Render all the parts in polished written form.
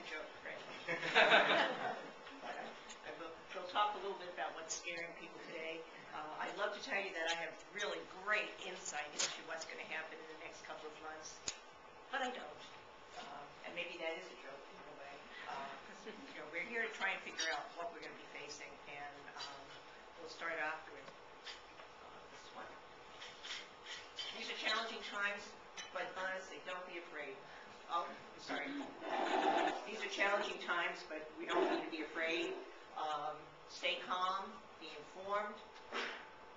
joke, right? But I will talk a little bit about what's scaring people today. I'd love to tell you that I have really great insight into what's going to happen in the next couple of months, but I don't. And maybe that is a joke in a way. We're here to try and figure out what we're going to be facing, and we'll start off with this one. These are challenging times, but honestly, don't be afraid. Oh, sorry. These are challenging times, but we don't need to be afraid. Stay calm, be informed,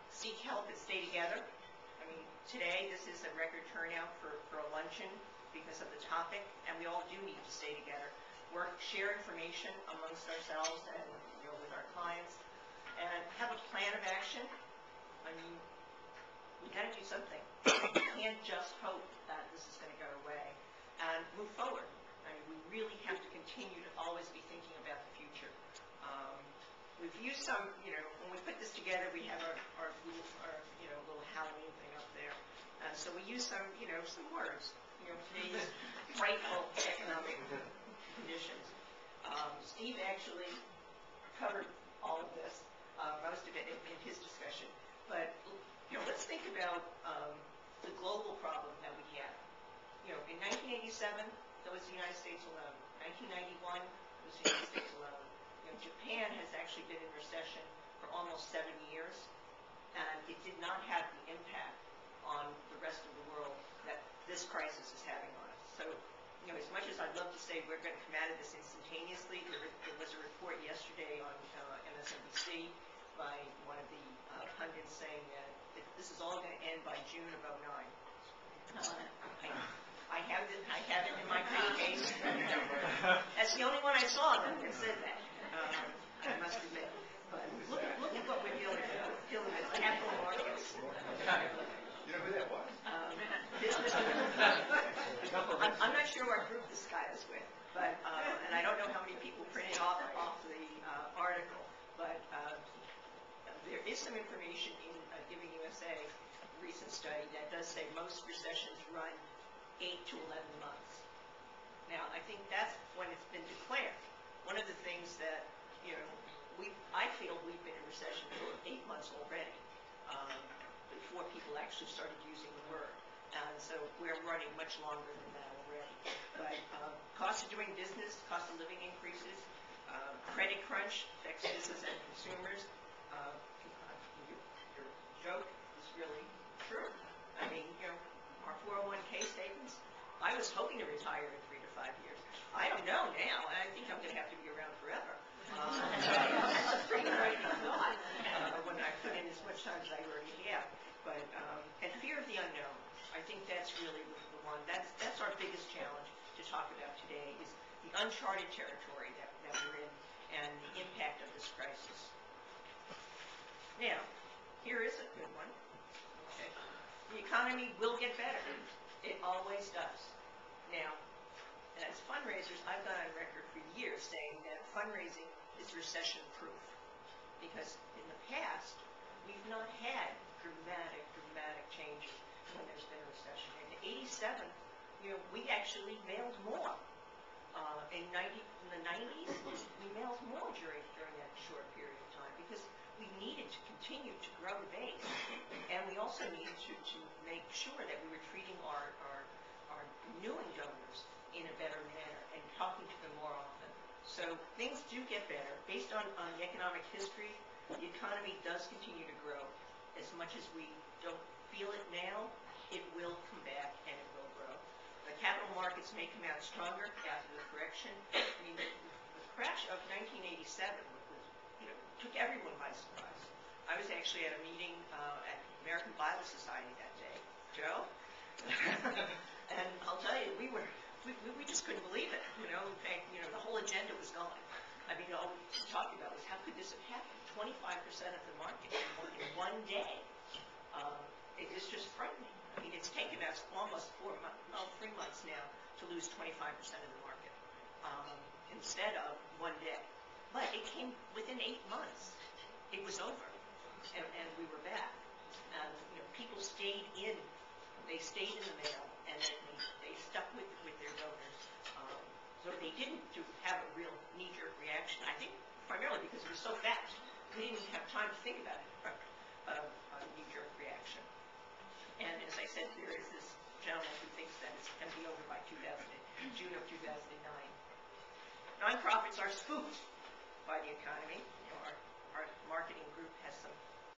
seek help, and stay together. I mean, today this is a record turnout for a luncheon because of the topic, and we all do need to stay together. Share information amongst ourselves and with our clients, and have a plan of action. I mean, we got to do something. We can't just hope that this is going to go away, and move forward. I mean, we really have to continue to always be thinking about the future. We've used some, when we put this together, we have our little Halloween thing up there. So we use some, some words. Today's frightful economic conditions. Steve actually covered all of this, most of it in his discussion. But let's think about the global problem that we have. In 1987, that was the United States alone. 1991 was the United States alone. Japan has actually been in recession for almost 7 years, and it did not have the impact on the rest of the world that this crisis is having on us. So, as much as I'd love to say we're going to come out of this instantaneously, there was a report yesterday on MSNBC by one of the pundits saying that this is all going to end by June of '09. I have it in my briefcase. That's the only one I saw that said that. I must admit. But look at what we're dealing with. We're dealing with capital markets. You know who that was? Business. I'm not sure what group this guy is with, but and I don't know how many people printed off the article, but there is some information in Giving USA recent study that does say most recessions run 8 to 11 months. Now, I think that's when it's been declared. One of the things that, I feel we've been in recession for 8 months already, before people actually started using the word. And so we're running much longer than that already. But cost of doing business, cost of living increases, credit crunch affects business and consumers. Your joke is really true. I mean, our 401k statements, I was hoping to retire in 3 to 5 years. I don't know now. I think I'm going to have to be around forever. That's a pretty great thought when I put in as much time as I already have. But and fear of the unknown. I think that's really the one. That's our biggest challenge to talk about today is the uncharted territory that we're in and the impact of this crisis. Now, here is a good one. Okay. The economy will get better. It always does. Now, as fundraisers, I've gone on record for years saying that fundraising is recession-proof because in the past, we've not had dramatic changes when there's been a recession. In '87, we actually mailed more. In the 90s, we mailed more during that short period of time because we needed to continue to grow the base, and we also needed to make sure that we were treating our renewing donors in a better manner and talking to them more often. So things do get better. Based on the economic history, the economy does continue to grow. As much as we don't feel it now, it will come back and it will grow. The capital markets may come out stronger after the correction. I mean, the crash of 1987 took everyone by surprise. I was actually at a meeting at American Bible Society that day. Joe? And I'll tell you, we just couldn't believe it. In fact, the whole agenda was gone. I mean, all we talked about was how could this have happened? 25% of the market in one day. It is just frightening. I mean, it's taken us almost 3 months now to lose 25% of the market instead of one day. But it came within 8 months. It was over, and we were back. And people stayed in. They stayed in the mail, and they stuck with their donors. So they didn't have a real knee-jerk reaction. I think primarily because it was so fast. We didn't have time to think about it, a knee-jerk reaction. And as I said, there is this gentleman who thinks that it's going to be over by June of 2009. Nonprofits are spooked by the economy. Our marketing group has some